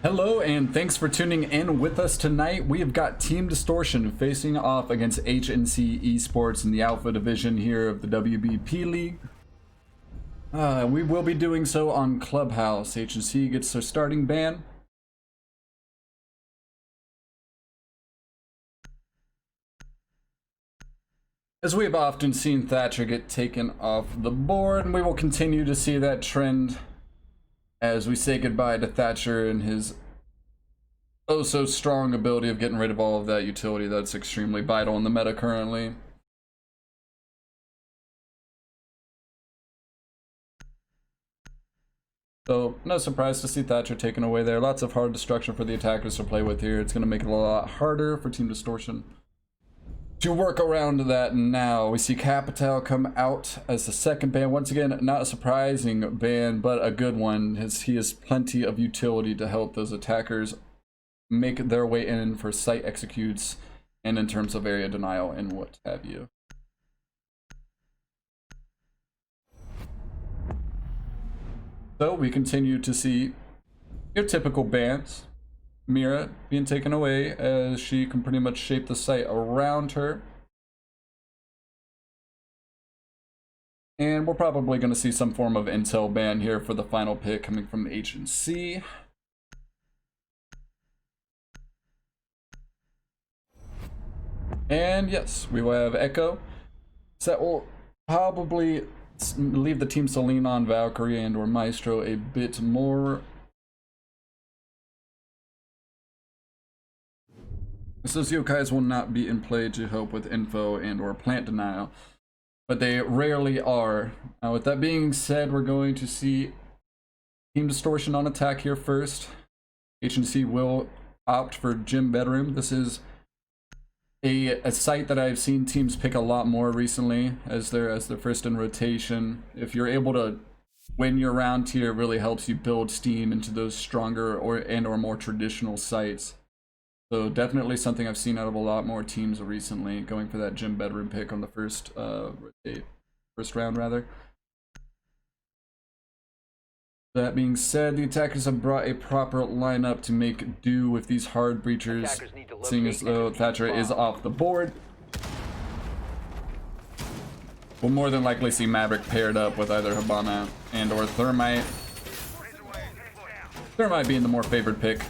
Hello and thanks for tuning in with us tonight. We have got Team Distortion facing off against HNC Esports in the Alpha Division here of the WBPLeague. We will be doing so on Clubhouse. HNC gets their starting ban. As we have often seen Thatcher get taken off the board, and we will continue to see that trend as we say goodbye to Thatcher and his oh so strong ability of getting rid of all of that utility that's extremely vital in the meta currently. So no surprise to see Thatcher taken away there. Lots of hard destruction for the attackers to play with here. It's going to make it a lot harder for Team Distortion to work around that. Now we see Capital come out as the second ban. Once again, not a surprising ban, but a good one, as he has plenty of utility to help those attackers make their way in for site executes and in terms of area denial and what have you. So we continue to see your typical bans. Mira being taken away as she can pretty much shape the site around her. And we're probably going to see some form of intel ban here for the final pick coming from HNC. And yes, we will have Echo. So that will probably leave the teams to lean on Valkyrie and or Maestro a bit more. Those yokais will not be in play to help with info and or plant denial, but they rarely are. Now with that being said, we're going to see Team Distortion on attack here first. HNC will opt for Gym Bedroom. This is a site that I've seen teams pick a lot more recently as their first in rotation. If you're able to win your round tier, it really helps you build steam into those stronger or more traditional sites. So definitely something I've seen out of a lot more teams recently, going for that Gym Bedroom pick on the first round rather. That being said, the attackers have brought a proper lineup to make do with these hard breachers, seeing as though Thatcher is off the board. We'll more than likely see Maverick paired up with either Hibana and or Thermite. Thermite being the more favored pick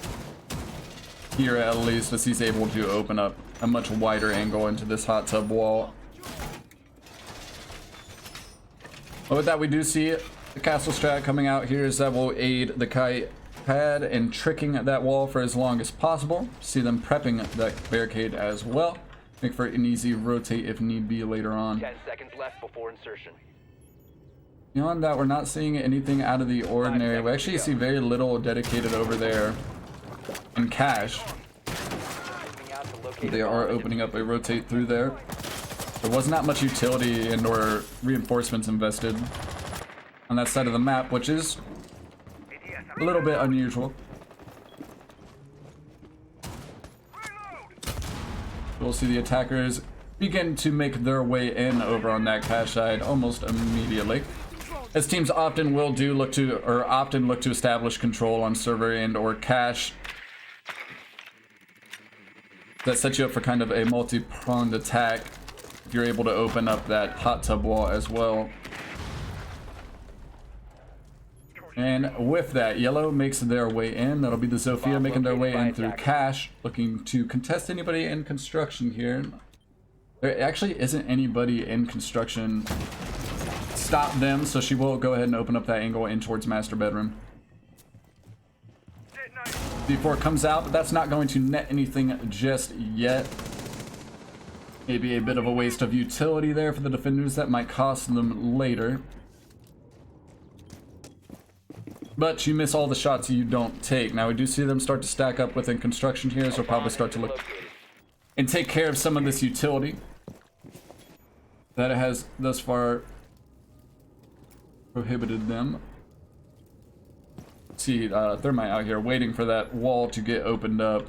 here, at least, as he's able to open up a much wider angle into this hot tub wall. But with that, we do see the castle strat coming out here, as that will aid the kite pad in tricking that wall for as long as possible. See them prepping that barricade as well. Make for an easy rotate if need be later on. 10 seconds left before insertion. Beyond that, we're not seeing anything out of the ordinary. We actually see very little dedicated over there in cash. They are opening up a rotate through there. There was not much utility and or reinforcements invested on that side of the map, which is a little bit unusual. We'll see the attackers begin to make their way in over on that cash side almost immediately, as teams often look to establish control on server and or cache. That sets you up for kind of a multi-pronged attack if you're able to open up that hot tub wall as well. And with that, yellow makes their way in. That'll be the Zofia making their way in through cash, looking to contest anybody in construction here. There actually isn't anybody in construction. Stop them, so she will go ahead and open up that angle in towards master bedroom before it comes out, but that's not going to net anything just yet. Maybe a bit of a waste of utility there for the defenders that might cost them later. But you miss all the shots you don't take. Now we do see them start to stack up within construction here, so we'll probably start to look and take care of some of this utility that it has thus far prohibited them. See Thermite out here waiting for that wall to get opened up,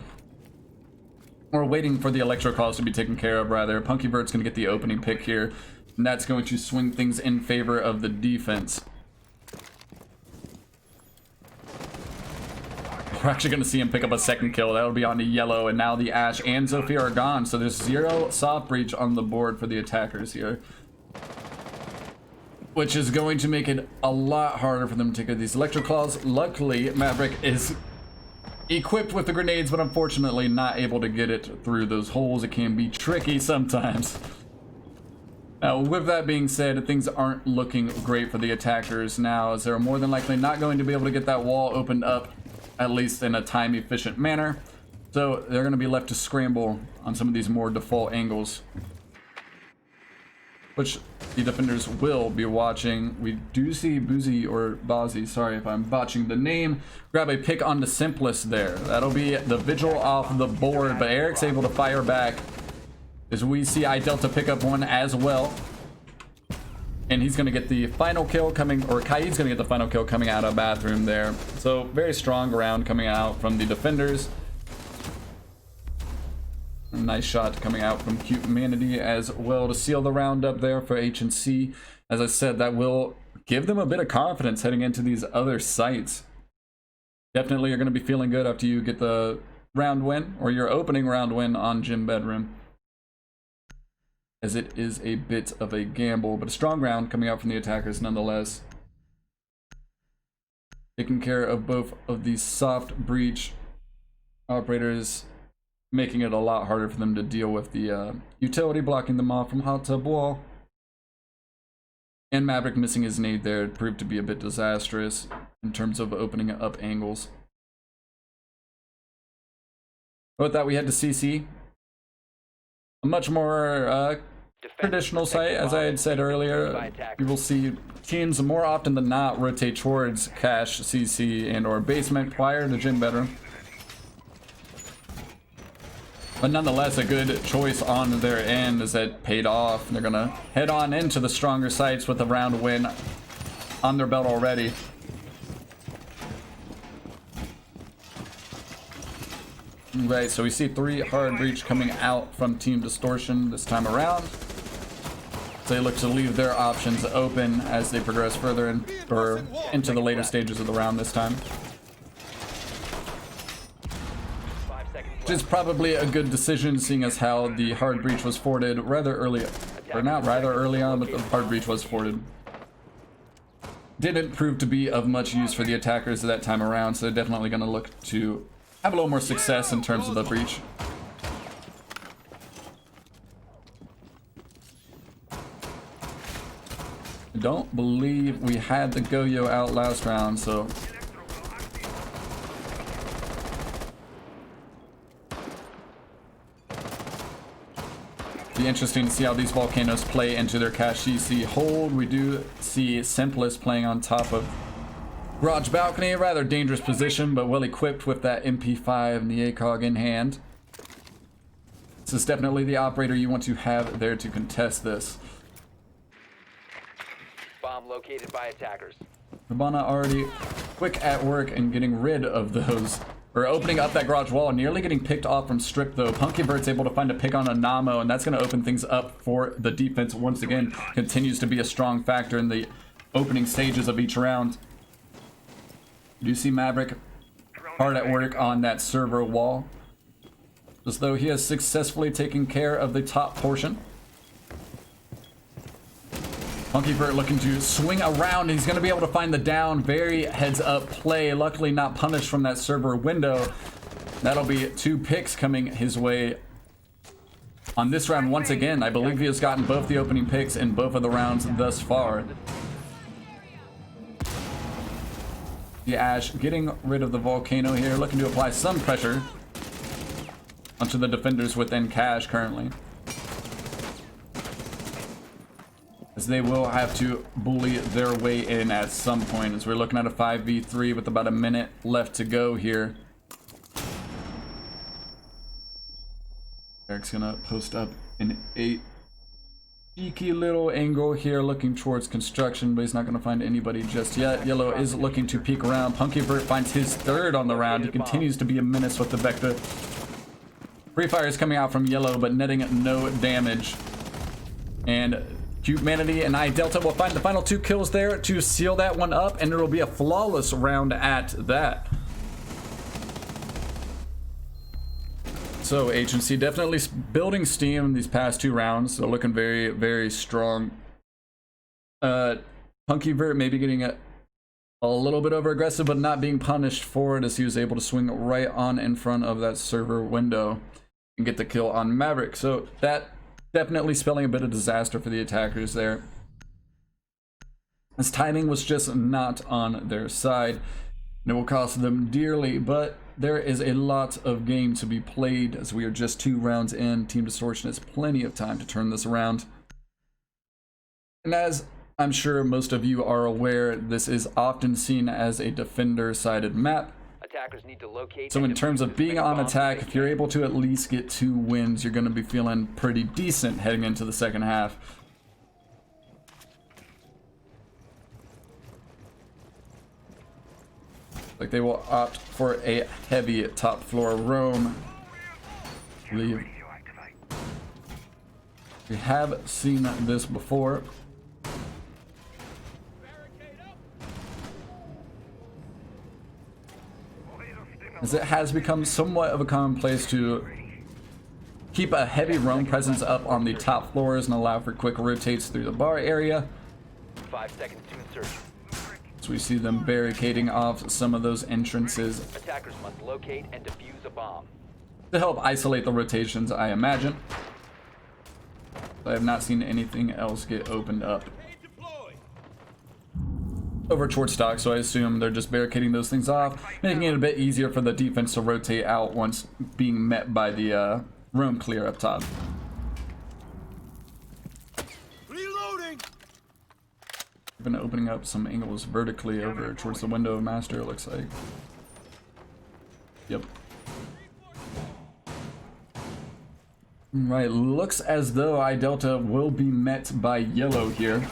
or waiting for the electro calls to be taken care of rather. Punkyvert's gonna get the opening pick here, and that's going to swing things in favor of the defense. we're actually going to see him pick up a second kill. That'll be on the yellow, and now the Ash and Zofia are gone, so there's 0 soft breach on the board for the attackers here, which is going to make it a lot harder for them to get these electro claws. Luckily, Maverick is equipped with the grenades, but unfortunately not able to get it through those holes. It can be tricky sometimes. Now, with that being said, things aren't looking great for the attackers now, as they're more than likely not going to be able to get that wall opened up, at least in a time-efficient manner. So they're going to be left to scramble on some of these more default angles, which the defenders will be watching. We do see Boozy, or Bozzy, sorry if I'm botching the name, grab a pick on the simplest there. That'll be the vigil off the board, but Eric's able to fire back as we see iDelta pick up one as well. And he's going to get the final kill coming, or Kaid's going to get the final kill coming out of bathroom there. So very strong round coming out from the defenders. Nice shot coming out from Cute Humanity as well to seal the round up there for HNC. As I said, that will give them a bit of confidence heading into these other sites. Definitely you're going to be feeling good after you get the round win, or your opening round win on Gym Bedroom, as it is a bit of a gamble, but a strong round coming out from the attackers nonetheless. Taking care of both of these soft breach operators, making it a lot harder for them to deal with the utility blocking them off from hot tub wall. And Maverick missing his nade there proved to be a bit disastrous in terms of opening up angles. With that, we head to CC. A much more traditional site, as I had said earlier. You will see teams more often than not rotate towards cache, CC, and or basement prior to Gym Bedroom. But nonetheless, a good choice on their end as that paid off. They're going to head on into the stronger sites with a round win on their belt already. Right, so we see 3 hard breach coming out from Team Distortion this time around. So they look to leave their options open as they progress further into the later stages of the round this time. Which is probably a good decision, seeing as how the hard breach was forwarded rather early, or not rather early on, but the hard breach was forwarded. Didn't prove to be of much use for the attackers at that time around, so they're definitely going to look to have a little more success in terms of the breach. I don't believe we had the Goyo out last round, so be interesting to see how these volcanoes play into their cache CC hold. We do see Simplest playing on top of Garage Balcony, a rather dangerous position, but well equipped with that MP5 and the ACOG in hand. This is definitely the operator you want to have there to contest this. Bomb located by attackers. Rabana already quick at work and getting rid of those, or opening up that garage wall, nearly getting picked off from strip though. Punkybird's able to find a pick on Anamo, and that's going to open things up for the defense once again. Continues to be a strong factor in the opening stages of each round. You do see Maverick hard at work on that server wall, as though he has successfully taken care of the top portion. Punkybird looking to swing around, and he's going to be able to find the down. Very heads up play, luckily not punished from that server window. That'll be 2 picks coming his way on this round once again. I believe he has gotten both the opening picks in both of the rounds thus far. The Ash getting rid of the volcano here, looking to apply some pressure onto the defenders within cache currently, as they will have to bully their way in at some point, as we're looking at a 5v3 with about a minute left to go here. Eric's gonna post up in a cheeky little angle here, looking towards construction, but he's not going to find anybody just yet. Yellow is looking to peek around. Punkybird finds his 3rd on the round. He continues to be a menace with the Vector. Free fire is coming out from Yellow, but netting no damage. And Cute Humanity and iDelta will find the final 2 kills there to seal that one up, and it will be a flawless round at that. So HNC definitely building steam these past 2 rounds. They're looking very, very strong. Punky Vert maybe getting a little bit over aggressive, but not being punished for it as he was able to swing right on in front of that server window and get the kill on Maverick. So that definitely spelling a bit of disaster for the attackers there. His timing was just not on their side, and it will cost them dearly, but there is a lot of game to be played as we are just 2 rounds in. Team Distortion has plenty of time to turn this around. And as I'm sure most of you are aware, this is often seen as a defender-sided map. Attackers need to locate. So in terms of being on attack, if you're able to at least get 2 wins, you're going to be feeling pretty decent heading into the second half. Like they will opt for a heavy top floor roam. We have seen this before. As it has become somewhat of a commonplace to keep a heavy roam presence up on the top floors and allow for quick rotates through the bar area. 5 seconds to insertion. So we see them barricading off some of those entrances Attackers must locate and defuse a bomb. to help isolate the rotations, I imagine. I have not seen anything else get opened up over towards stock, so I assume they're just barricading those things off, making it a bit easier for the defense to rotate out once being met by the roam clear up top. Reloading. Been opening up some angles vertically over towards the window of master, it looks like. Yep. Right, looks as though iDelta will be met by yellow here.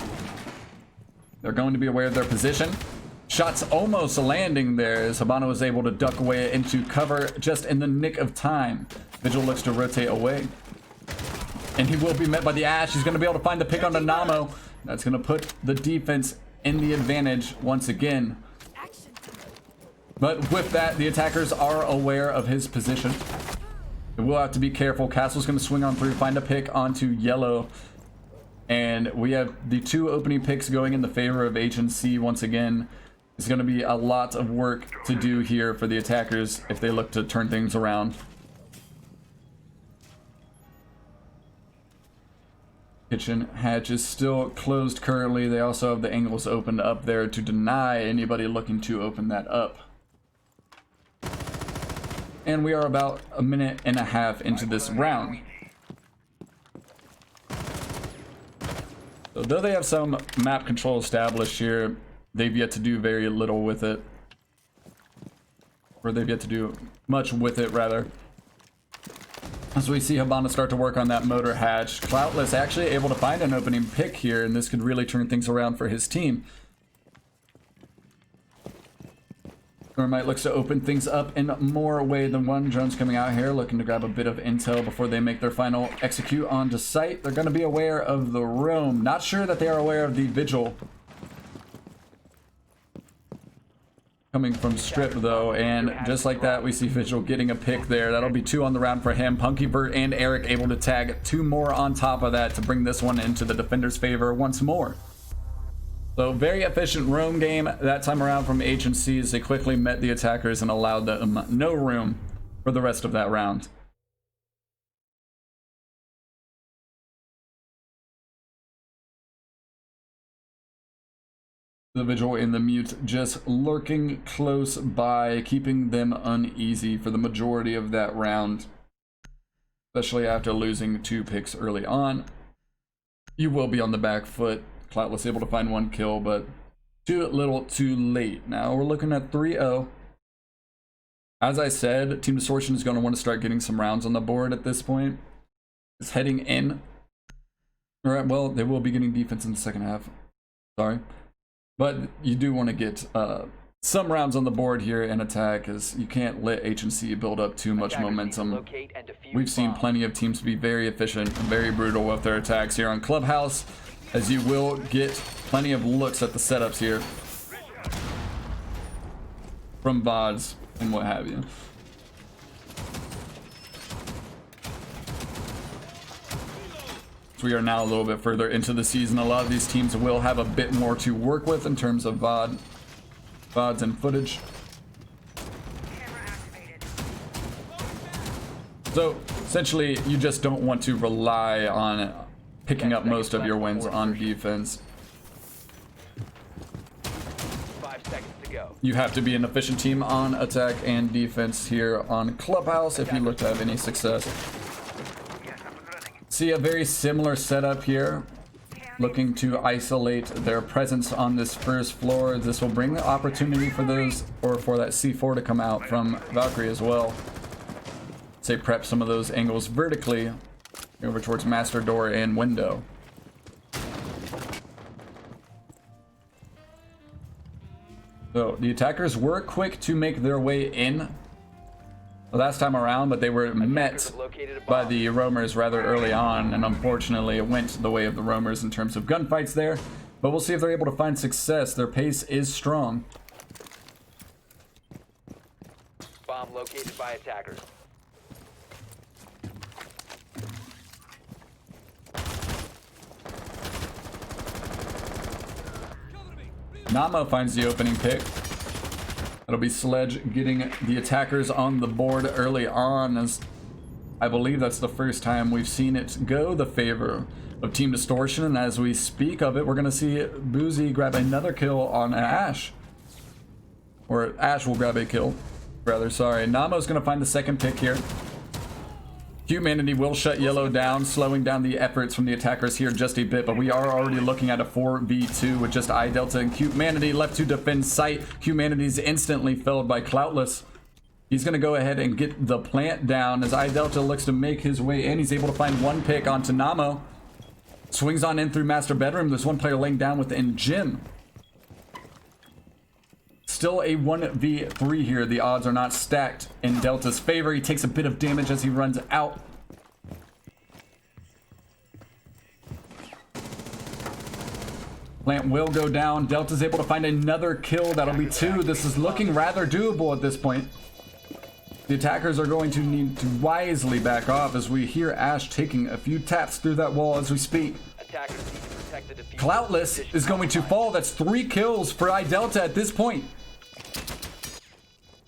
They're going to be aware of their position. Shots almost landing there as Habana was able to duck away into cover just in the nick of time. Vigil looks to rotate away. And he will be met by the Ash. He's going to be able to find the pick on the Namo. That's going to put the defense in the advantage once again. But with that, the attackers are aware of his position. They will have to be careful. Castle's going to swing on through, find a pick onto yellow. And we have the 2 opening picks going in the favor of HNC once again. It's going to be a lot of work to do here for the attackers if they look to turn things around. Kitchen hatch is still closed currently. They also have the angles opened up there to deny anybody looking to open that up. And we are about a minute and a half into this round. So though they have some map control established here, they've yet to do very little with it. Or they've yet to do much with it, rather. As we see Habana start to work on that motor hatch, Cloutless actually able to find an opening pick here, and this could really turn things around for his team. Thermite looks to open things up in more way than one. Drones coming out here looking to grab a bit of intel before they make their final execute onto site. They're going to be aware of the roam. Not sure that they are aware of the Vigil coming from strip though, and just like that we see Vigil getting a pick there. That'll be 2 on the round for him. Punky Bert and Eric able to tag 2 more on top of that to bring this one into the defender's favor once more. So very efficient roam game that time around from HNC as they quickly met the attackers and allowed them no room for the rest of that round. The Vigil in the mute just lurking close by, keeping them uneasy for the majority of that round, especially after losing 2 picks early on. You will be on the back foot. Cloutless able to find 1 kill, but too little too late. Now we're looking at 3-0. As I said, Team Distortion is going to want to start getting some rounds on the board at this point. It's heading in. Alright, well, they will be getting defense in the second half. Sorry. But you do want to get some rounds on the board here in attack, as you can't let HNC build up too much momentum. We've seen plenty of teams be very efficient and very brutal with their attacks here on Clubhouse, as you will get plenty of looks at the setups here from VODs and what have you. So we are now a little bit further into the season. A lot of these teams will have a bit more to work with in terms of VODs and footage. So essentially, you just don't want to rely on picking up most of your wins on defense. 5 seconds to go. You have to be an efficient team on attack and defense here on Clubhouse if you look to have any success. See a very similar setup here, looking to isolate their presence on this first floor. This will bring the opportunity for those, or for that C4 to come out from Valkyrie as well. Say prep some of those angles vertically over towards master door and window. So the attackers were quick to make their way in the last time around, but they were met by the roamers rather early on, and unfortunately it went the way of the roamers in terms of gunfights there. But we'll see if they're able to find success. Their pace is strong. Bomb located by attackers. Nama finds the opening pick. That'll be Sledge getting the attackers on the board early on, as I believe that's the first time we've seen it go the favor of Team Distortion. And as we speak of it, we're going to see Boozy grab another kill on Ash. Or Ash will grab a kill, rather, sorry. Namo's going to find the second pick here. Humanity will shut yellow down, slowing down the efforts from the attackers here just a bit, but we are already looking at a 4v2 with just iDelta and Humanity left to defend site. Humanity's instantly felled by Cloutless. He's going to go ahead and get the plant down as iDelta looks to make his way in. He's able to find one pick onto Namo. Swings on in through master bedroom. There's one player laying down within gym. Still a 1v3 here. The odds are not stacked in Delta's favor. He takes a bit of damage as he runs out. Plant will go down. Delta's able to find another kill. That'll be 2. This is looking rather doable at this point. The attackers are going to need to wisely back off as we hear Ash taking a few taps through that wall as we speak. Attackers need to protect the defuse. Cloutless is going to fall. That's 3 kills for iDelta at this point.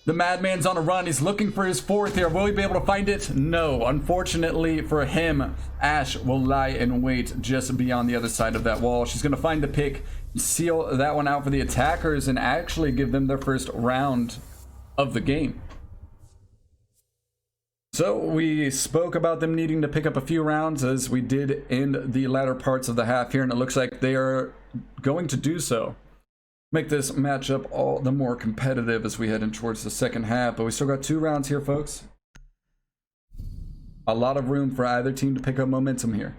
The Madman's on a run. He's looking for his 4th here. Will he be able to find it? No. Unfortunately for him, Ash will lie in wait just beyond the other side of that wall. She's going to find the pick, seal that one out for the attackers, and actually give them their first round of the game. So we spoke about them needing to pick up a few rounds as we did in the latter parts of the half here, and it looks like they are going to do so. Make this matchup all the more competitive as we head in towards the second half, but we still got 2 rounds here, folks. A lot of room for either team to pick up momentum here.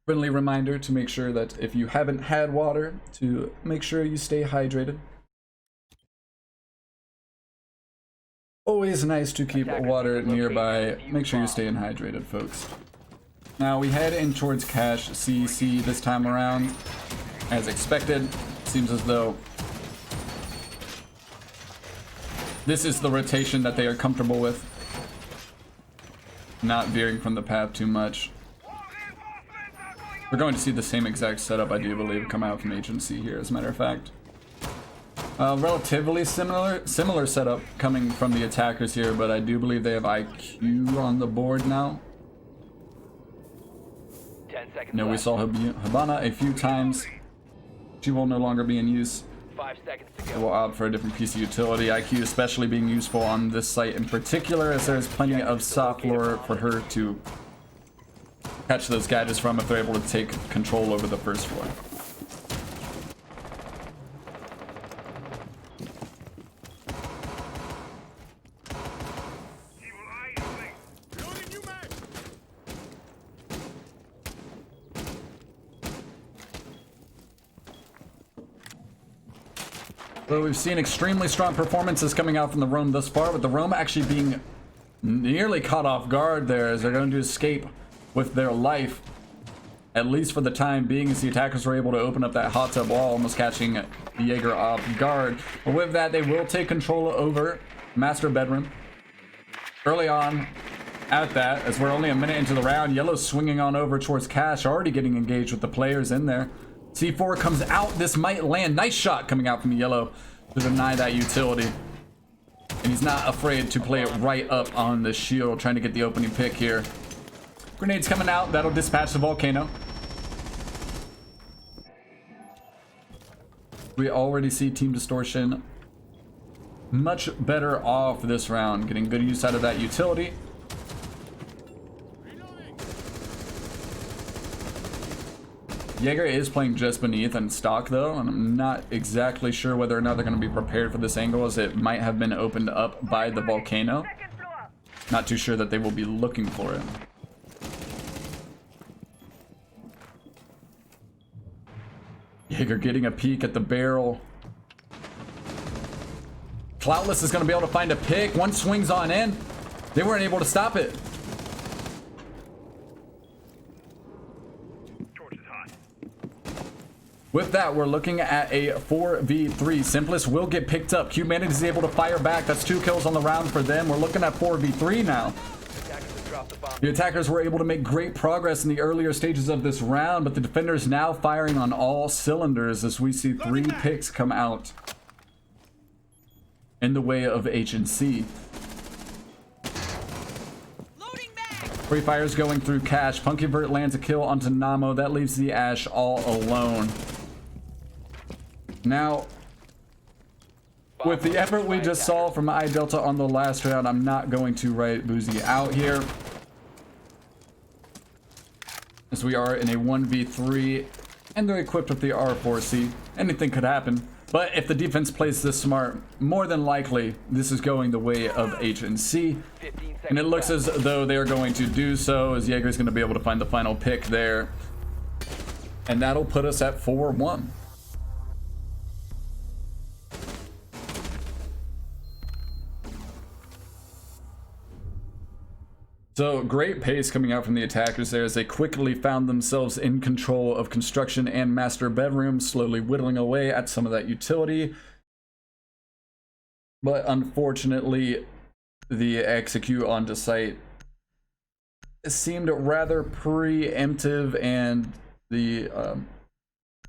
Friendly reminder to make sure that if you haven't had water, to make sure you stay hydrated. Always nice to keep water nearby. Make sure you're staying hydrated, folks. Now we head in towards Cache CEC this time around. As expected, seems as though this is the rotation that they are comfortable with. Not veering from the path too much. We're going to see the same exact setup, I do believe, come out from HNC here, as a matter of fact. Relatively similar setup coming from the attackers here, but I do believe they have IQ on the board now. 10 seconds No, we left. saw Hibana a few times. She will no longer be in use. 5 seconds to They go. will opt for a different piece of utility. IQ especially being useful on this site in particular, as there's plenty of soft floor for her to catch those gadgets from if they're able to take control over the first floor. So we've seen extremely strong performances coming out from the Roam thus far, with the Roam actually being nearly caught off guard there as they're going to escape with their life. at least for the time being, as the attackers were able to open up that hot tub wall, almost catching Jaeger off guard. But with that, they will take control over master bedroom. Early on at that, as we're only a minute into the round, Yellow's swinging on over towards Cash, already getting engaged with the players in there. C4 comes out. This might land. Nice shot coming out from Yellow to deny that utility. And he's not afraid to play it right up on the shield, trying to get the opening pick here. Grenades coming out. That'll dispatch the volcano. We already see Team Distortion much better off this round, getting good use out of that utility. Jaeger is playing just beneath and stock though, and I'm not exactly sure whether or not they're going to be prepared for this angle, as it might have been opened up by the volcano. Not too sure that they will be looking for it. Jaeger getting a peek at the barrel. Cloudless is going to be able to find a pick. One swings on in. They weren't able to stop it. With that, we're looking at a 4v3. Simplest will get picked up. Humanity is able to fire back. That's 2 kills on the round for them. We're looking at 4v3 now. The attackers were able to make great progress in the earlier stages of this round, but the defenders now firing on all cylinders as we see 3 picks come out in the way of HNC. Free fires going through Cash. Punkyvert lands a kill onto Namo. That leaves the Ash all alone. Now, with the effort we just saw from iDelta on the last round, I'm not going to write Boozy out here, as we are in a 1v3 and they're equipped with the R4C. Anything could happen, but if the defense plays this smart, more than likely this is going the way of HNC, and it looks as though they're going to do so, as Jaeger's going to be able to find the final pick there, and that'll put us at 4-1. So great pace coming out from the attackers there, as they quickly found themselves in control of construction and master bedroom, slowly whittling away at some of that utility. But unfortunately, the execute onto site seemed rather preemptive, and the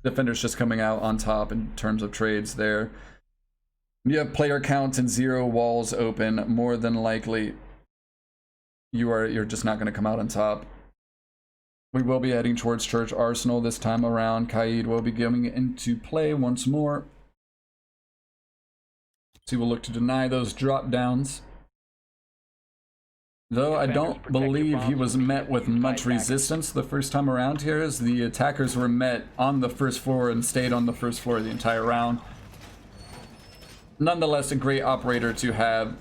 defenders just coming out on top in terms of trades there. You have player count and 0 walls open. More than likely, you're just not going to come out on top. We will be heading towards Church Arsenal this time around. Kaid will be going into play once more. So he will look to deny those drop downs. Though I don't believe he was met with much resistance the first time around here, as the attackers were met on the first floor and stayed on the first floor the entire round. Nonetheless, a great operator to have.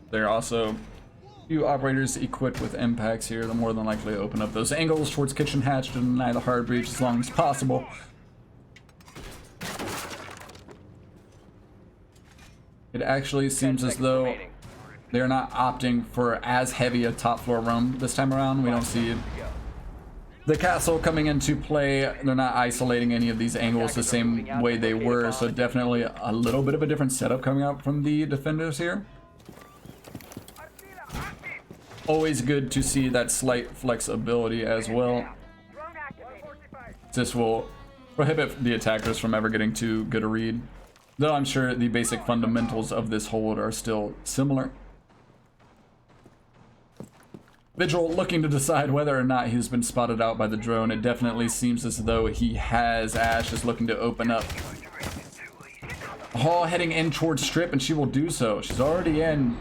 There are also a few operators equipped with impacts here. They'll more than likely open up those angles towards kitchen hatch to deny the hard breach as long as possible. It actually seems as though they're not opting for as heavy a top floor roam this time around. We don't see the castle coming into play. They're not isolating any of these angles the same way they were, so definitely a little bit of a different setup coming out from the defenders here. Always good to see that slight flexibility as well. This will prohibit the attackers from ever getting too good a read, though I'm sure the basic fundamentals of this hold are still similar. Vigil looking to decide whether or not he's been spotted out by the drone. It definitely seems as though he has. Ash is looking to open up. Hall heading in towards Strip, and she will do so. She's already in.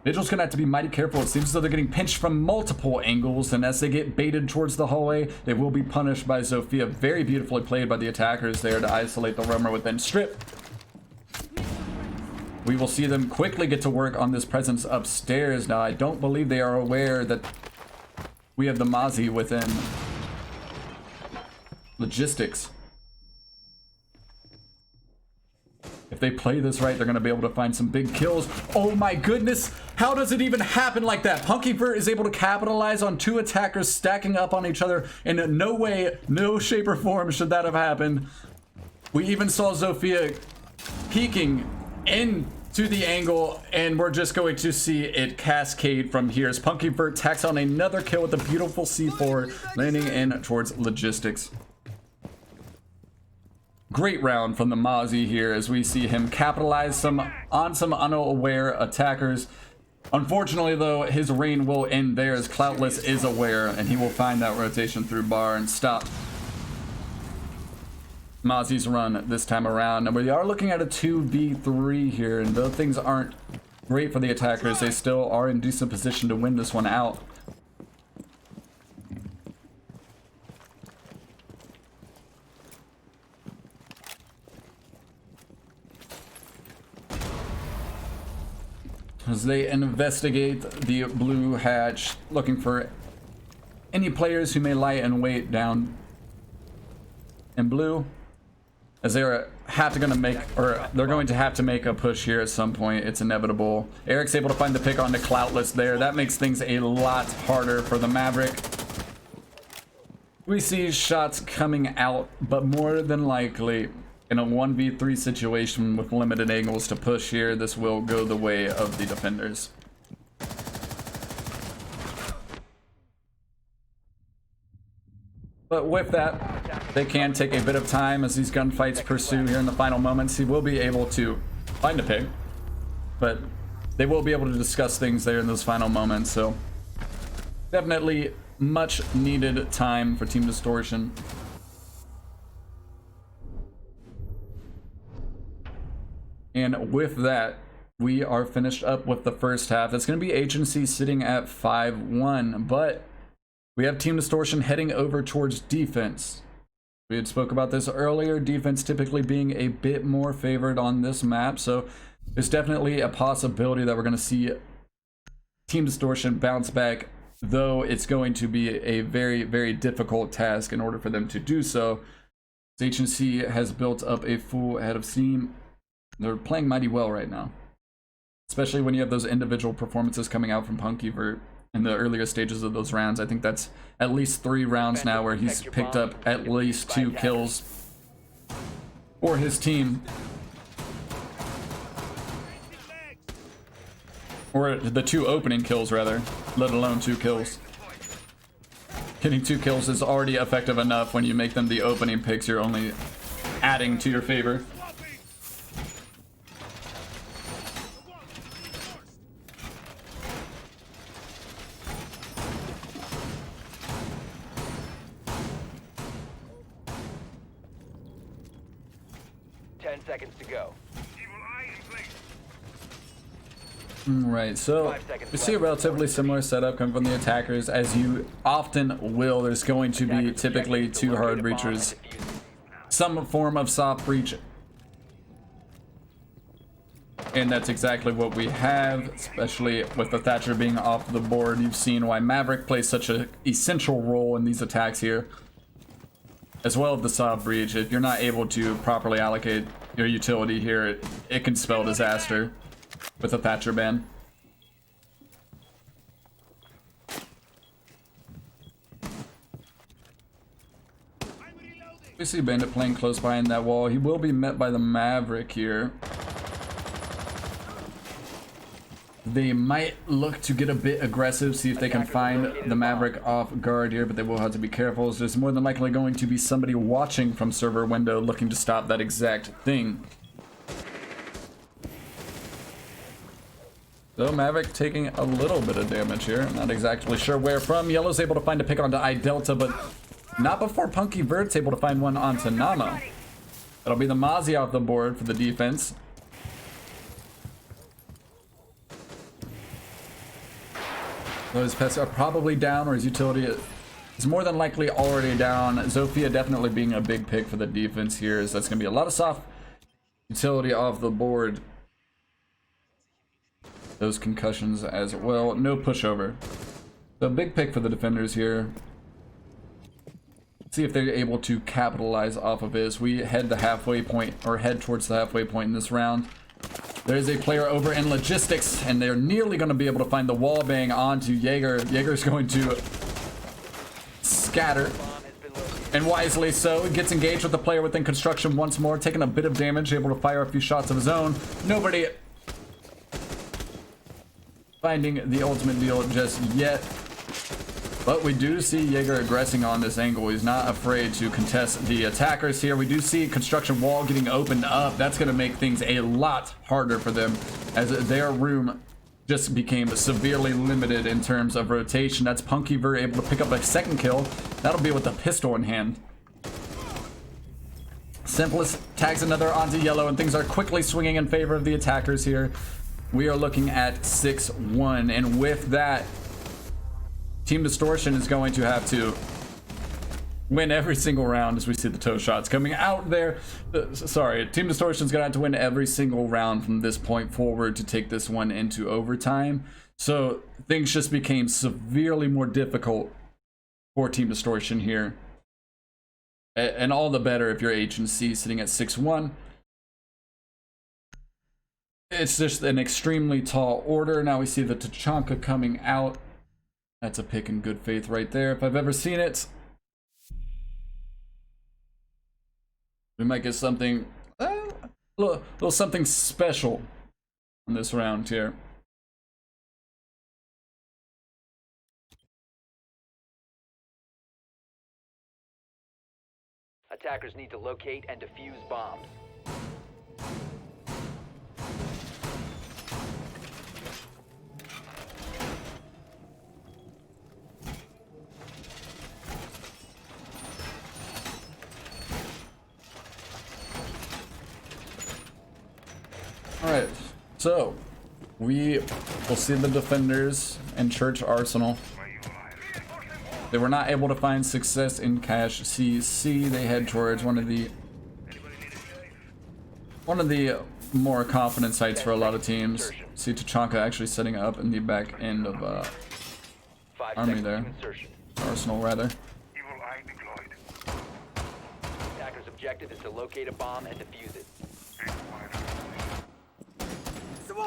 Vigil's gonna have to be mighty careful. It seems as though they're getting pinched from multiple angles, and as they get baited towards the hallway, they will be punished by Zofia. Very beautifully played by the attackers there to isolate the roamer within Strip. We will see them quickly get to work on this presence upstairs. Now, I don't believe they are aware that we have the Mozzie within logistics. if they play this right, they're going to be able to find some big kills. Oh my goodness, how does it even happen like that? Punky Vert is able to capitalize on 2 attackers stacking up on each other. In no way, no shape or form should that have happened. We even saw Zofia peeking into the angle, and we're just going to see it cascade from here as Punky Vert tacks on another kill with a beautiful C4, landing in towards logistics. Great round from the Mozzie here as we see him capitalize on some unaware attackers. Unfortunately though, his reign will end there as Cloutless is aware, and he will find that rotation through bar and stop Mozzie's run this time around. And we are looking at a 2v3 here, and though things aren't great for the attackers, they still are in decent position to win this one out. As they investigate the blue hatch, looking for any players who may lie in wait down in blue, as they're going to have to make a push here at some point. It's inevitable. Eric's able to find the pick onto Cloutless there. That makes things a lot harder for the Maverick. We see shots coming out, but more than likely, in a 1v3 situation with limited angles to push here, this will go the way of the defenders. But with that, they can take a bit of time as these gunfights pursue here in the final moments. He will be able to find a pick, but they will be able to discuss things there in those final moments. So definitely much needed time for Team Distortion. And with that, we are finished up with the first half. It's going to be HNC sitting at 5-1, but we have Team Distortion heading over towards defense. We had spoke about this earlier, defense typically being a bit more favored on this map, so there's definitely a possibility that we're going to see Team Distortion bounce back, though it's going to be a very, very difficult task in order for them to do so. HNC has built up a full head of steam. They're playing mighty well right now, especially when you have those individual performances coming out from Punky Vert in the earlier stages of those rounds. I think that's at least 3 rounds now where he's picked up at least 2 kills for his team. Or the 2 opening kills, rather, let alone 2 kills. Getting 2 kills is already effective enough. When you make them the opening picks, you're only adding to your favor. Seconds to go. Right, so we see a relatively similar setup coming from the attackers, as you often will. There's going to be typically 2 hard breachers, some form of soft breach, and that's exactly what we have, especially with the Thatcher being off the board. You've seen why Maverick plays such an essential role in these attacks here, as well as the soft breach. If you're not able to properly allocate your utility here, it can spell disaster with a Thatcher ban. We see Bandit playing close behind that wall. He will be met by the Maverick here. They might look to get a bit aggressive, see if they can find the Maverick off guard here, but they will have to be careful, as there's more than likely going to be somebody watching from server window looking to stop that exact thing. So Maverick taking a little bit of damage here. Not exactly sure where from. Yellow's able to find a pick onto iDelta, but not before Punky Vert's able to find one onto Nama. That'll be the Mozzie off the board for the defense. So his pets are probably down, or his utility is more than likely already down. Zofia definitely being a big pick for the defense here, as that's going to be a lot of soft utility off the board. Those concussions as well. No pushover. So big pick for the defenders here. See if they're able to capitalize off of this. We head the halfway point, or head towards the halfway point in this round. There's a player over in logistics, and they're nearly going to be able to find the wall bang onto Jaeger. Jaeger's going to scatter, and wisely so. He gets engaged with the player within construction once more, taking a bit of damage, able to fire a few shots of his own. Nobody finding the ultimate deal just yet. But we do see Jaeger aggressing on this angle. He's not afraid to contest the attackers here. We do see construction wall getting opened up. That's going to make things a lot harder for them, as their room just became severely limited in terms of rotation. That's Punkyver able to pick up a second kill. That'll be with a pistol in hand. Simplest tags another onto yellow, and things are quickly swinging in favor of the attackers here. We are looking at 6-1, and with that, Team Distortion is going to have to win every single round, as we see the toe shots coming out there. Sorry, Team Distortion is going to have to win every single round from this point forward to take this one into overtime. So things just became severely more difficult for Team Distortion here. And all the better if you're HNC sitting at 6-1. It's just an extremely tall order. Now we see the Tachanka coming out. That's a pick in good faith right there, if I've ever seen it. We might get something, little something special on this round here. Attackers need to locate and defuse bombs. Alright, so we will see the defenders in Church Arsenal. They were not able to find success in Cache CC. They head towards one of the more confident sites for a lot of teams. See Tachanka actually setting up in the back end of Army there. Arsenal rather. Attacker's objective is to locate a bomb and defuse it.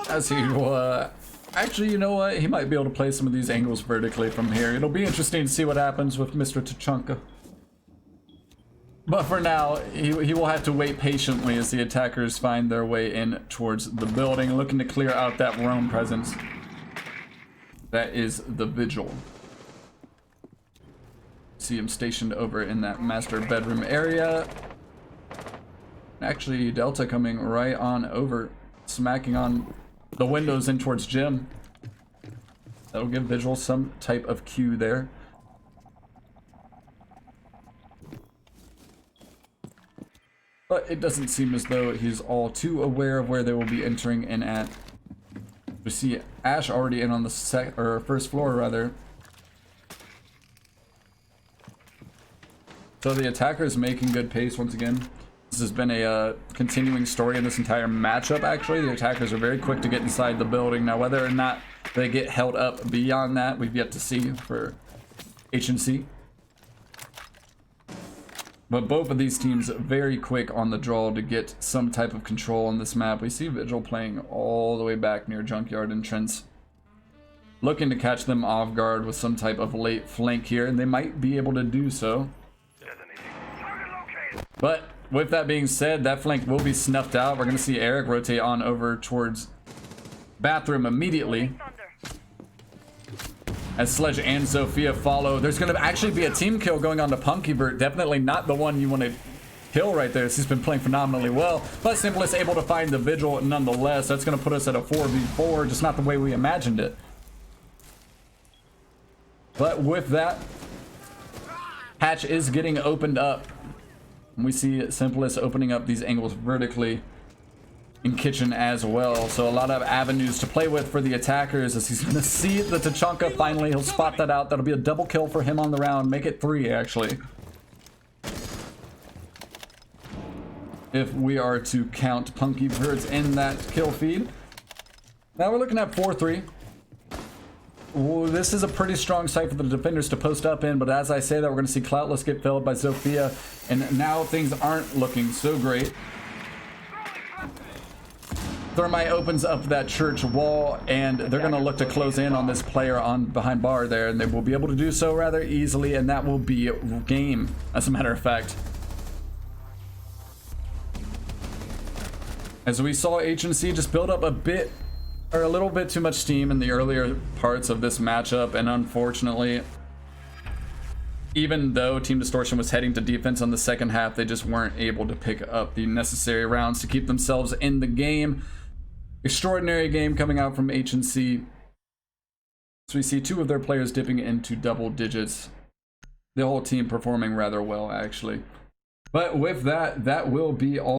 As he will, actually, you know what? He might be able to play some of these angles vertically from here. It'll be interesting to see what happens with Mr. Tachanka. But for now, he will have to wait patiently as the attackers find their way in towards the building, looking to clear out that roam presence. That is the Vigil. See him stationed over in that master bedroom area. Actually, Delta coming right on over, smacking on the windows in towards Jim. That'll give Vigil some type of cue there. But it doesn't seem as though he's all too aware of where they will be entering in at. We see Ash already in on the first floor rather. So the attackers making good pace once again. This has been a continuing story in this entire matchup, actually. The attackers are very quick to get inside the building. Now, whether or not they get held up beyond that, we've yet to see for HNC. But both of these teams very quick on the draw to get some type of control on this map. We see Vigil playing all the way back near Junkyard entrance, looking to catch them off guard with some type of late flank here, and they might be able to do so. But with that being said, that flank will be snuffed out. We're going to see Eric rotate on over towards bathroom immediately, as Sledge and Sophia follow. There's going to actually be a team kill going on to Punkybert. Definitely not the one you want to kill right there. He's been playing phenomenally well, but Simplest able to find the Vigil nonetheless. That's going to put us at a 4v4, just not the way we imagined it. But with that, hatch is getting opened up. And we see Simplest opening up these angles vertically in kitchen as well. So a lot of avenues to play with for the attackers, as he's going to see the Tachanka. Finally, he'll spot that out. That'll be a double kill for him on the round. Make it 3, actually, if we are to count Punky Birds in that kill feed. Now we're looking at 4-3. Ooh, this is a pretty strong site for the defenders to post up in, but as I say that, we're going to see Cloutless get felled by Zofia, and now things aren't looking so great. Thermite opens up that church wall, and they're going to look to close in on this player on behind bar there, and they will be able to do so rather easily, and that will be game, as a matter of fact. As we saw HNC just build up a little bit too much steam in the earlier parts of this matchup, and unfortunately, even though Team Distortion was heading to defense on the second half, they just weren't able to pick up the necessary rounds to keep themselves in the game. Extraordinary game coming out from HNC. So we see two of their players dipping into double digits. The whole team performing rather well, actually. But with that, that will be all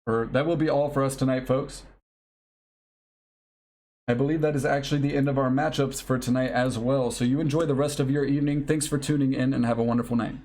for us tonight, folks. I believe that is actually the end of our matchups for tonight as well. So you enjoy the rest of your evening. Thanks for tuning in and have a wonderful night.